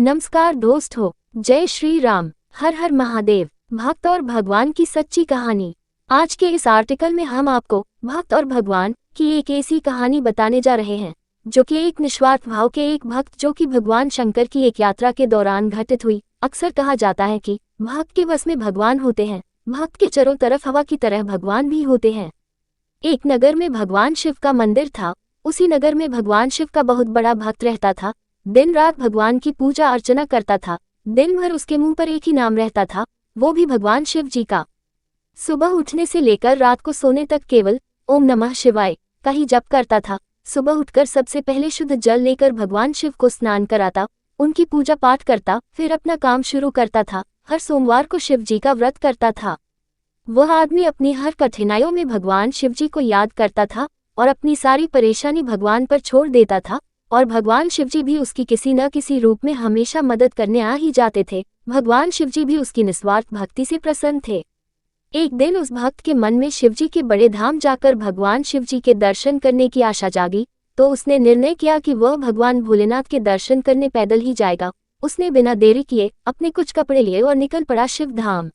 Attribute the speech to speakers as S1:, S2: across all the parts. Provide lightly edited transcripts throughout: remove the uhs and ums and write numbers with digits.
S1: नमस्कार दोस्तों, जय श्री राम, हर हर महादेव। भक्त और भगवान की सच्ची कहानी। आज के इस आर्टिकल में हम आपको भक्त और भगवान की एक ऐसी कहानी बताने जा रहे हैं जो कि एक निस्वार्थ भाव के एक भक्त जो कि भगवान शंकर की एक यात्रा के दौरान घटित हुई। अक्सर कहा जाता है कि भक्त के बस में भगवान होते हैं, भक्त के चारों तरफ हवा की तरह भगवान भी होते हैं। एक नगर में भगवान शिव का मंदिर था। उसी नगर में भगवान शिव का बहुत बड़ा भक्त रहता था। दिन रात भगवान की पूजा अर्चना करता था। दिन भर उसके मुंह पर एक ही नाम रहता था, वो भी भगवान शिव जी का। सुबह उठने से लेकर रात को सोने तक केवल ओम नमः शिवाय का ही जप करता था। सुबह उठकर सबसे पहले शुद्ध जल लेकर भगवान शिव को स्नान कराता, उनकी पूजा पाठ करता, फिर अपना काम शुरू करता था। हर सोमवार को शिव जी का व्रत करता था। वह आदमी अपनी हर कठिनाइयों में भगवान शिव जी को याद करता था और अपनी सारी परेशानी भगवान पर छोड़ देता था, और भगवान शिवजी भी उसकी किसी न किसी रूप में हमेशा मदद करने आ ही जाते थे। भगवान शिवजी भी उसकी निस्वार्थ भक्ति से प्रसन्न थे। एक दिन उस भक्त के मन में शिवजी के बड़े धाम जाकर भगवान शिवजी के दर्शन करने की आशा जागी, तो उसने निर्णय किया कि वह भगवान भोलेनाथ के दर्शन करने पैदल ही जाएगा। उसने बिना देरी किए अपने कुछ कपड़े लिए और निकल पड़ा शिव धाम।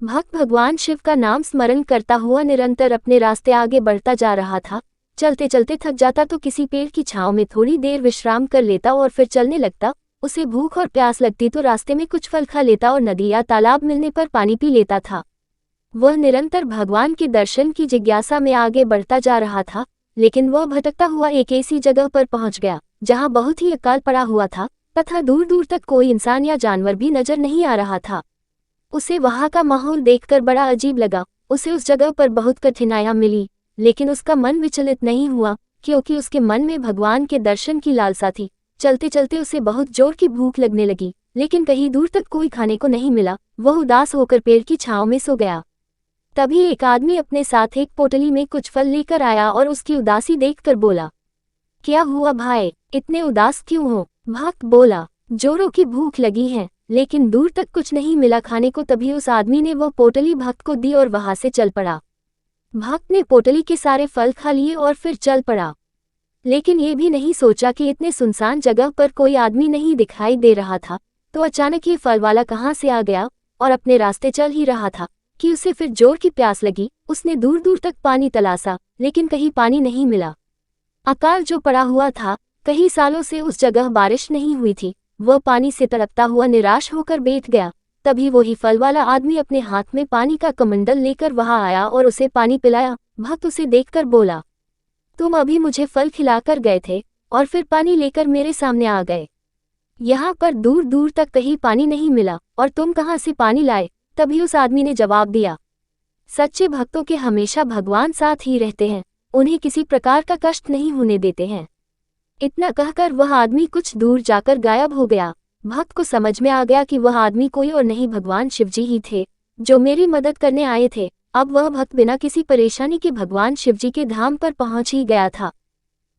S1: भक्त भगवान शिव का नाम स्मरण करता हुआ निरंतर अपने रास्ते आगे बढ़ता जा रहा था। चलते चलते थक जाता तो किसी पेड़ की छांव में थोड़ी देर विश्राम कर लेता और फिर चलने लगता। उसे भूख और प्यास लगती तो रास्ते में कुछ फल खा लेता और नदी या तालाब मिलने पर पानी पी लेता था। वह निरंतर भगवान के दर्शन की जिज्ञासा में आगे बढ़ता जा रहा था, लेकिन वह भटकता हुआ एक ऐसी जगह पर पहुंच गया जहां बहुत ही अकाल पड़ा हुआ था तथा दूर दूर तक कोई इंसान या जानवर भी नजर नहीं आ रहा था। उसे वहां का माहौल देखकर बड़ा अजीब लगा। उसे उस जगह पर बहुत कठिनाइयां मिली, लेकिन उसका मन विचलित नहीं हुआ, क्योंकि उसके मन में भगवान के दर्शन की लालसा थी। चलते चलते उसे बहुत जोर की भूख लगने लगी, लेकिन कहीं दूर तक कोई खाने को नहीं मिला। वह उदास होकर पेड़ की छांव में सो गया। तभी एक आदमी अपने साथ एक पोटली में कुछ फल लेकर आया और उसकी उदासी देखकर बोला, क्या हुआ भाई, इतने उदास क्यों हो? भक्त बोला, जोरों की भूख लगी है, लेकिन दूर तक कुछ नहीं मिला खाने को। तभी उस आदमी ने वह पोटली भक्त को दी और वहां से चल पड़ा। भक्त ने पोटली के सारे फल खा लिए और फिर चल पड़ा, लेकिन ये भी नहीं सोचा कि इतने सुनसान जगह पर कोई आदमी नहीं दिखाई दे रहा था। तो अचानक ये फल वाला कहाँ से आ गया और अपने रास्ते चल ही रहा था कि उसे फिर जोर की प्यास लगी। उसने दूर दूर तक पानी तलाशा, लेकिन कहीं पानी नहीं मिला। अकाल जो पड़ा हुआ था, कई सालों से उस जगह बारिश नहीं हुई थी। वह पानी से तड़पता हुआ निराश होकर बैठ गया। तभी वही फल वाला आदमी अपने हाथ में पानी का कमंडल लेकर वहां आया और उसे पानी पिलाया। भक्त उसे देखकर बोला, तुम अभी मुझे फल खिलाकर गए थे और फिर पानी लेकर मेरे सामने आ गए। यहाँ पर दूर दूर तक कहीं पानी नहीं मिला और तुम कहाँ से पानी लाए? तभी उस आदमी ने जवाब दिया, सच्चे भक्तों के हमेशा भगवान साथ ही रहते हैं, उन्हें किसी प्रकार का कष्ट नहीं होने देते हैं। इतना कहकर वह आदमी कुछ दूर जाकर गायब हो गया। भक्त को समझ में आ गया कि वह आदमी कोई और नहीं भगवान शिवजी ही थे, जो मेरी मदद करने आए थे। अब वह भक्त बिना किसी परेशानी के भगवान शिवजी के धाम पर पहुंच ही गया था।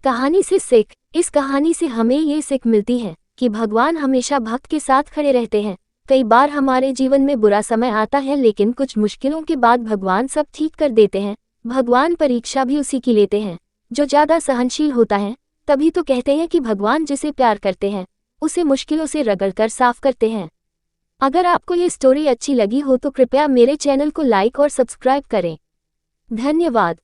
S1: कहानी से सीख। इस कहानी से हमें ये सीख मिलती है कि भगवान हमेशा भक्त के साथ खड़े रहते हैं। कई बार हमारे जीवन में बुरा समय आता है, लेकिन कुछ मुश्किलों के बाद भगवान सब ठीक कर देते हैं। भगवान परीक्षा भी उसी की लेते हैं जो ज्यादा सहनशील होता है। तभी तो कहते हैं कि भगवान जिसे प्यार करते हैं उसे मुश्किलों से रगड़कर साफ करते हैं। अगर आपको ये स्टोरी अच्छी लगी हो तो कृपया मेरे चैनल को लाइक और सब्सक्राइब करें। धन्यवाद।